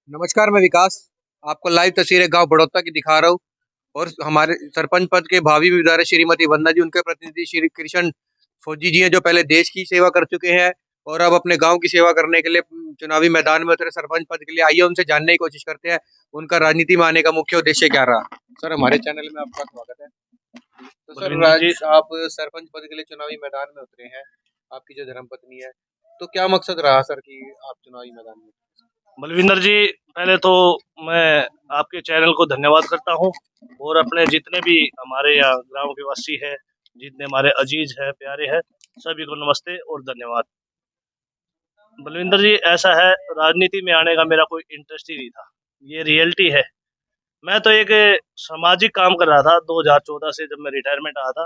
नमस्कार, मैं विकास आपको लाइव तस्वीरें गांव बड़ौदा की दिखा रहा हूँ। और हमारे सरपंच पद के भावी उम्मीदवार है श्रीमती वंदना जी, उनके प्रतिनिधि श्री कृष्ण फौजी जी हैं, जो पहले देश की सेवा कर चुके हैं और अब अपने गांव की सेवा करने के लिए चुनावी मैदान में उतरे सरपंच पद के लिए। आइए उनसे जानने की कोशिश करते हैं उनका राजनीति में आने का मुख्य उद्देश्य क्या रहा। सर, हमारे चैनल में आपका स्वागत है। तो सर, बलविंदर जी। आप सरपंच पद के लिए चुनावी मैदान में उतरे हैं, आपकी जो धर्मपत्नी है, तो क्या मकसद रहा सर कि आप चुनावी मैदान में? बलविंदर जी, पहले तो मैं आपके चैनल को धन्यवाद करता हूं और अपने जितने भी हमारे यहाँ गांव के वासी हैं, जितने हमारे अजीज हैं, प्यारे हैं, सभी को नमस्ते और धन्यवाद। बलविंदर जी, ऐसा है, राजनीति में आने का मेरा कोई इंटरेस्ट ही नहीं था। ये रियलिटी है। मैं तो एक सामाजिक काम कर रहा था 2014 से, जब मैं रिटायरमेंट आया था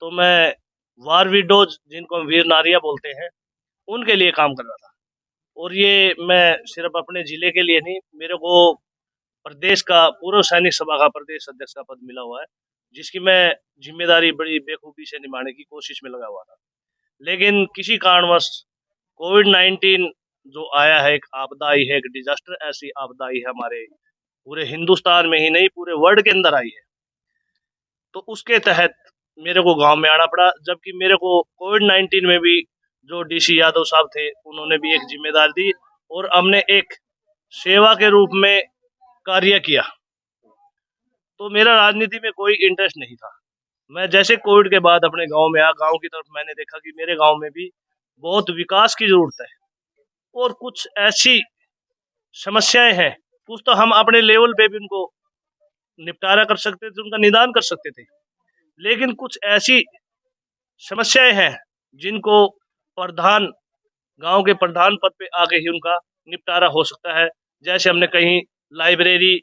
तो मैं वार विडोज, जिनको हम वीर नारियां बोलते हैं, उनके लिए काम कर रहा था। और ये मैं सिर्फ अपने जिले के लिए नहीं, मेरे को प्रदेश का पूर्व सैनिक सभा का प्रदेश अध्यक्ष का पद मिला हुआ है, जिसकी मैं जिम्मेदारी बड़ी बेखूबी से निभाने की कोशिश में लगा हुआ था। लेकिन किसी कारणवश कोविड-19 जो आया है, एक आपदा आई है, एक डिजास्टर, ऐसी आपदा आई है हमारे पूरे हिंदुस्तान में ही नहीं, पूरे वर्ल्ड के अंदर आई है। तो उसके तहत मेरे को गांव में आना पड़ा, जबकि मेरे को कोविड-19 में भी जो डीसी यादव साहब थे, उन्होंने भी एक जिम्मेदारी दी और हमने एक सेवा के रूप में कार्य किया। तो मेरा राजनीति में कोई इंटरेस्ट नहीं था। मैं जैसे कोविड के बाद अपने गांव में आया, गांव की तरफ मैंने देखा कि मेरे गांव में भी बहुत विकास की जरूरत है और कुछ ऐसी समस्याएं हैं, कुछ तो हम अपने लेवल पे भी उनको निपटारा कर सकते थे, उनका निदान कर सकते थे। लेकिन कुछ ऐसी समस्याएं हैं जिनको प्रधान, गांव के प्रधान पद पे आके ही उनका निपटारा हो सकता है। जैसे हमने कहीं लाइब्रेरी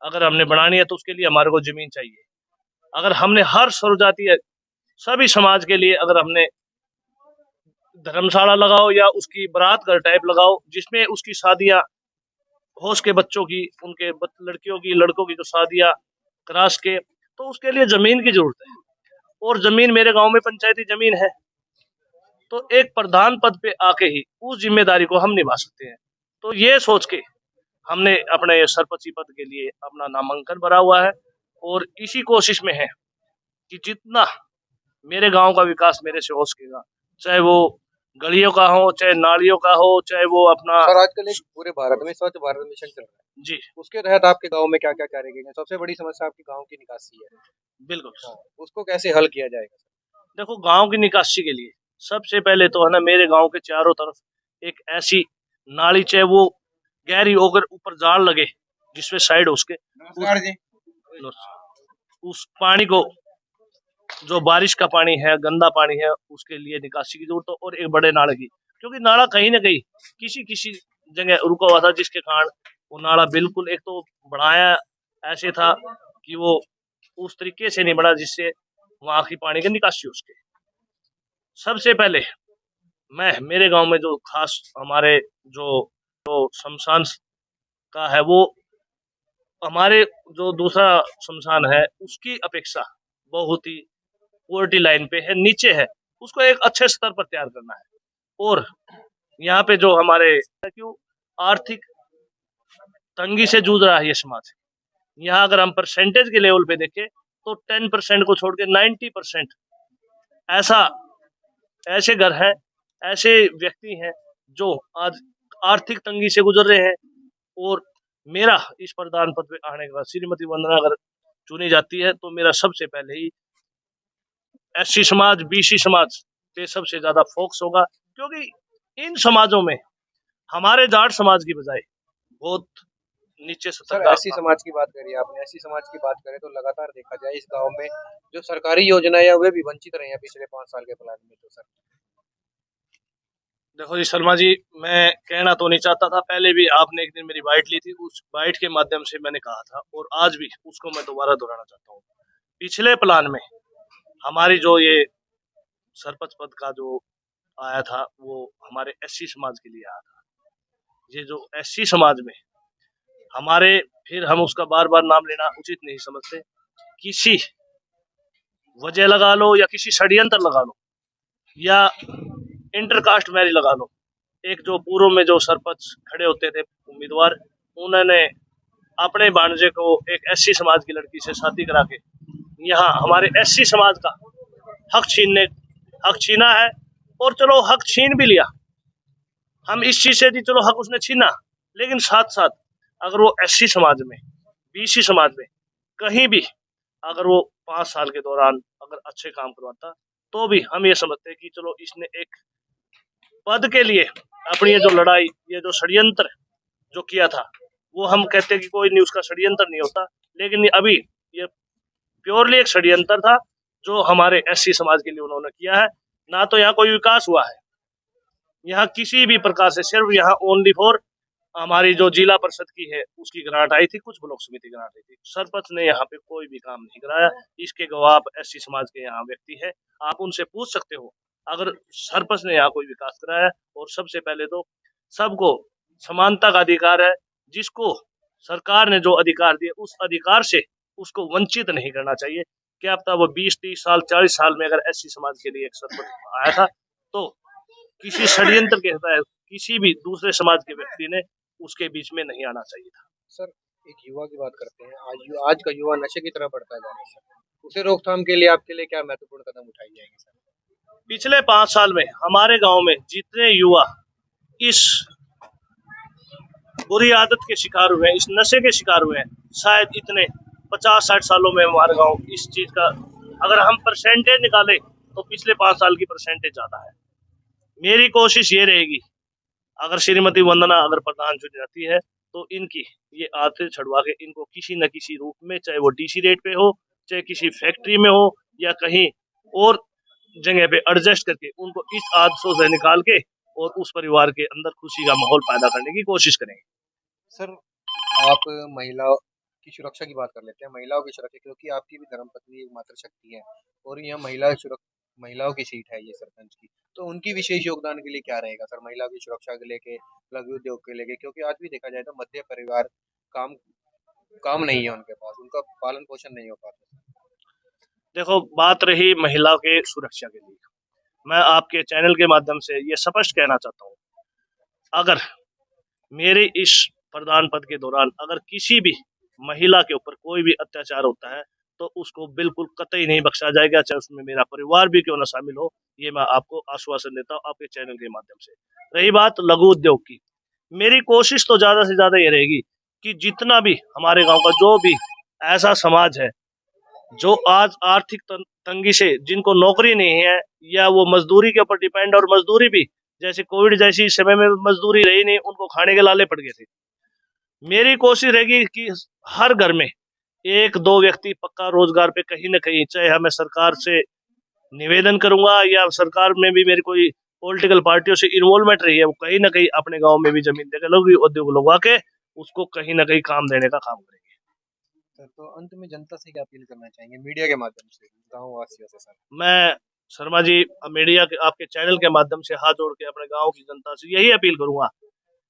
अगर हमने बनानी है तो उसके लिए हमारे को जमीन चाहिए। अगर हमने हर सर्वजातीय सभी समाज के लिए अगर हमने धर्मशाला लगाओ या उसकी बारात घर टाइप लगाओ, जिसमें उसकी शादियां हो सके, बच्चों की, उनके लड़कियों की, लड़कों की जो शादियां करा सके, तो उसके लिए जमीन की जरूरत है। और जमीन मेरे गांव में पंचायती जमीन है, तो एक प्रधान पद पे आके ही उस जिम्मेदारी को हम निभा सकते हैं। तो ये सोच के हमने अपने सरपंची पद के लिए अपना नामांकन भरा हुआ है और इसी कोशिश में है कि जितना मेरे गांव का विकास मेरे से हो सकेगा, चाहे वो गलियों का हो, चाहे नालियों का हो, चाहे वो अपना। सर, आजकल एक पूरे भारत में स्वच्छ भारत मिशन चल रहा है, जी। उसके तहत आपके गांव में क्या क्या कार्य किए गए? सबसे बड़ी समस्या आपके गांव की निकासी है। बिल्कुल। हाँ, उसको कैसे हल किया जाएगा? देखो, गांव की निकासी के लिए सबसे पहले तो है ना, मेरे गांव के चारों तरफ एक ऐसी नाली, चाहे वो गहरी होकर ऊपर जाड़ लगे, जिसमें साइड उसके नमस्कार जी। उस पानी को, जो बारिश का पानी है, गंदा पानी है, उसके लिए निकासी की जरूरत है और एक बड़े नाले की। क्योंकि नाला कहीं ना कहीं किसी किसी जगह रुका हुआ था, जिसके कारण वो नाला बिल्कुल, एक तो बढ़ाया ऐसे था कि वो उस तरीके से नहीं बढ़ा जिससे वहां की पानी की निकासी हो सके। सबसे पहले मैं मेरे गांव में जो खास हमारे जो जो शमशान का है, वो हमारे जो दूसरा शमशान है उसकी अपेक्षा बहुत ही पोवर्टी लाइन पे है, नीचे है। उसको एक अच्छे स्तर पर तैयार करना है। और यहाँ पे जो हमारे क्यों आर्थिक तंगी से जूझ रहा है ये समाज, यहाँ अगर हम परसेंटेज के लेवल पे देखें तो 10% को छोड़ के 90% ऐसा ऐसे घर हैं, ऐसे व्यक्ति हैं जो आज आर्थिक तंगी से गुजर रहे हैं। और मेरा इस प्रधान पद पे आने के बाद श्रीमती वंदना अगर चुनी जाती है तो मेरा सबसे पहले ही एससी समाज, बीसी समाज पे सबसे ज्यादा फोकस होगा। क्योंकि इन समाजों में हमारे जाट समाज की बजाय बहुत नीचे सतर सर, का। ऐसी समाज की बात करिए आपने, ऐसी समाज की बात करें तो लगातार देखा जाए इस गांव में जो सरकारी योजनाएं है वे भी वंचित रहे हैं पिछले 5 साल के प्लान में। तो सर, देखो जी शर्मा जी, मैं कहना तो नहीं चाहता था, पहले भी आपने एक दिन मेरी बाइट ली थी, उस बाइट के माध्यम से मैंने कहा था और आज भी उसको मैं दोबारा दोहराना चाहता हूँ। पिछले प्लान में हमारी जो ये सरपंच पद का जो आया था, वो हमारे एससी समाज के लिए आया था। ये जो एससी समाज में हमारे, फिर हम उसका बार बार नाम लेना उचित नहीं समझते, किसी वजह लगा लो या किसी षड्यंत्र लगा लो या इंटरकास्ट मैरिज लगा लो, एक जो पूर्व में जो सरपंच खड़े होते थे उम्मीदवार, उन्होंने अपने भांजे को एक एससी समाज की लड़की से शादी करा के यहाँ हमारे एससी समाज का हक छीना है। और चलो हक छीन भी लिया, हम इस चीज से चलो हक उसने छीना, लेकिन साथ साथ अगर वो एससी समाज में, बीसी समाज में कहीं भी अगर वो 5 साल के दौरान अगर अच्छे काम करवाता, तो भी हम ये समझते हैं कि चलो इसने एक पद के लिए अपनी ये जो लड़ाई, ये जो षड्यंत्र जो किया था, वो हम कहते हैं कि कोई नहीं, उसका षड्यंत्र नहीं होता। लेकिन अभी ये प्योरली एक षड्यंत्र था जो हमारे एससी समाज के लिए उन्होंने किया है। ना तो यहाँ कोई विकास हुआ है, यहाँ किसी भी प्रकार से, सिर्फ यहाँ ओनली फॉर हमारी जो जिला परिषद की है उसकी ग्रांट आई थी, कुछ ब्लॉक समिति ग्रांट आई थी, सरपंच ने यहाँ पे कोई भी काम नहीं कराया। इसके गवाह आप एससी समाज के यहाँ व्यक्ति है, आप उनसे पूछ सकते हो अगर सरपंच ने यहाँ कोई विकास कराया। और सबसे पहले तो सबको समानता का अधिकार है, जिसको सरकार ने जो अधिकार दिए उस अधिकार से उसको वंचित नहीं करना चाहिए। क्या पता वो 20-30 साल 40 साल में अगर एससी समाज के लिए एक सरपंच आया था, तो किसी षड्यंत्र के तहत किसी भी दूसरे समाज के व्यक्ति ने उसके बीच में नहीं आना चाहिए था। सर, एक युवा की बात करते हैं। आज का युवा नशे की तरफ बढ़ता जा रहा है सर। उसे रोकथाम के लिए आपके लिए क्या महत्वपूर्ण कदम उठाए जाएंगे सर? पिछले 5 साल में हमारे गांव में जितने युवा इस बुरी आदत के शिकार हुए हैं, इस नशे के शिकार हुए हैं, शायद इतने 50-60 सालों में हमारे गांव इस चीज का अगर हम परसेंटेज निकाले तो पिछले 5 साल की परसेंटेज ज्यादा है। मेरी कोशिश ये रहेगी, अगर श्रीमती वंदना अगर प्रधान चुनी जाती है, तो इनकी ये आदतें छुड़वा के इनको किसी न किसी रूप में, चाहे वो डीसी रेट पे हो, चाहे किसी फैक्ट्री में हो, या कहीं और जगह पे एडजस्ट करके उनको इस आदतों से निकाल के और उस परिवार के अंदर खुशी का माहौल पैदा करने की कोशिश करेंगे। सर, आप महिलाओं की सुरक्षा की बात कर लेते हैं। महिलाओं की सुरक्षा, क्योंकि आपकी भी धर्मपत्नी एक मात्र शक्ति है और यह महिलाओं की सीट है ये सरपंच की, तो उनकी विशेष योगदान के लिए क्या रहेगा सर, महिलाओं की सुरक्षा के लेके, लघु उद्योग के लेके? क्योंकि आज भी देखा जाए तो मध्य परिवार काम काम नहीं है उनके पास, उनका पालन पोषण नहीं हो पाता। देखो, बात रही महिलाओं के सुरक्षा के लिए, मैं आपके चैनल के माध्यम से ये स्पष्ट कहना चाहता हूँ, अगर मेरे इस प्रधान पद के दौरान अगर किसी भी महिला के ऊपर कोई भी अत्याचार होता है, तो उसको बिल्कुल कतई नहीं बख्शा जाएगा, चाहे उसमें मेरा परिवार भी क्यों ना शामिल हो। ये मैं आपको आश्वासन देता हूँ आपके चैनल के माध्यम से। रही बात लघु उद्योग की, मेरी कोशिश तो ज्यादा से ज्यादा ये रहेगी कि जितना भी हमारे गांव का जो भी ऐसा समाज है जो आज आर्थिक तंगी से, जिनको नौकरी नहीं है या वो मजदूरी के ऊपर डिपेंड, और मजदूरी भी जैसे कोविड जैसी समय में मजदूरी रही नहीं, उनको खाने के लाले पड़ गए थे। मेरी कोशिश रहेगी कि हर घर में 1-2 व्यक्ति पक्का रोजगार पे कहीं ना कहीं, चाहे हमें सरकार से निवेदन करूंगा या सरकार में भी मेरी कोई पॉलिटिकल पार्टियों से इन्वॉल्वमेंट रही है, वो कहीं ना कहीं अपने गांव में भी जमीन देकर लोग उद्योग लगवा के उसको कहीं ना कहीं काम देने का काम करेंगे। सर, तो अंत में जनता से क्या अपील करना चाहेंगे मीडिया के माध्यम से, गाँव वासियों से सर? मैं शर्मा जी मीडिया के आपके चैनल के माध्यम से हाथ जोड़ के अपने गांव की जनता से यही अपील करूंगा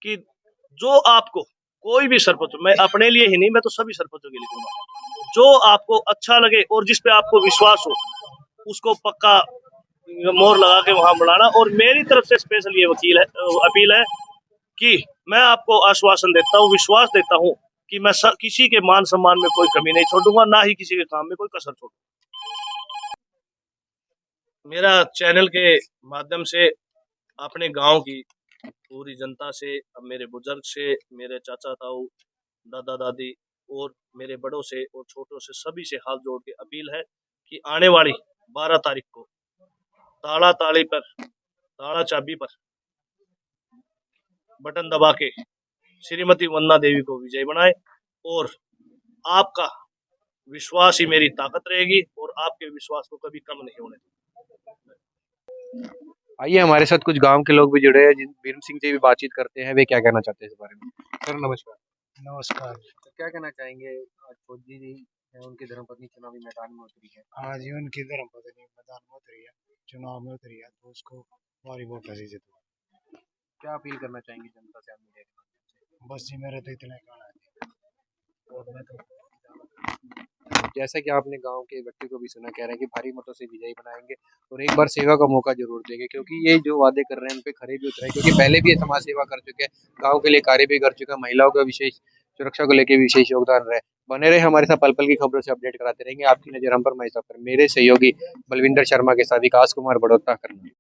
कि जो आपको कोई भी सरपंच, मैं अपने लिए ही नहीं, मैं तो सभी सरपंचों के लिए कहूंगा, जो आपको अच्छा लगे और जिस पे आपको विश्वास हो, उसको पक्का मोहर लगा के वहां बुलाना। और मेरी तरफ से स्पेशल ये अपील है कि मैं आपको आश्वासन देता हूँ, विश्वास देता हूँ कि मैं किसी के मान सम्मान में कोई कमी नहीं छोड़ूंगा, ना ही किसी के काम में कोई कसर छोड़ूंगा। मेरा चैनल के माध्यम से अपने गांव की पूरी जनता से, अब मेरे बुजुर्ग से, मेरे चाचा ताऊ, दादा दादी और मेरे बड़ों से और छोटों से, सभी से हाथ जोड़ के अपील है कि आने वाली 12 तारीख को ताला चाबी पर बटन दबा के श्रीमती वंदना देवी को विजय बनाए। और आपका विश्वास ही मेरी ताकत रहेगी और आपके विश्वास को कभी कम नहीं होने देंगे। आइए, हमारे साथ कुछ गांव के लोग भी जुड़े हैं, जिन भीम सिंह से भी बातचीत करते हैं, वे क्या कहना चाहते हैं इस बारे में। सर, नमस्कार। नमस्कार। तो क्या कहना चाहेंगे, आज फौजी जी हैं, उनकी धर्मपत्नी चुनावी मैदान में उतरी है। आज ही उनकी धर्मपत्नी मैदान में उतरी है, चुनाव में उतरी है, तो उसको भारी वोटों से जितवा। क्या अपील करना चाहेंगे जनता से आप मीडिया के माध्यम से? बस जी मेरा तो इतना ही कहना है। और मैं तो जैसा कि आपने गाँव के व्यक्ति को भी सुना, कह रहे हैं कि भारी मतों से विजयी बनाएँगे और एक बार सेवा का मौका ज़रूर देंगे, क्योंकि ये जो वादे कर रहे हैं, उन पे खरे भी उतरे हैं, क्योंकि पहले भी ये समाज सेवा कर चुके हैं, गाँव के लिए कार्य भी कर चुके हैं, महिलाओं का विशेष सुरक्षा को लेके विशेष योगदान रहा है। बने रहे हमारे साथ, पल-पल की खबरों से अपडेट कराते रहेंगे। आपकी नज़र हम पर, मैं इस पर। मेरे सहयोगी बलविंदर शर्मा के साथ विकास कुमार बड़ौदा, करनाल।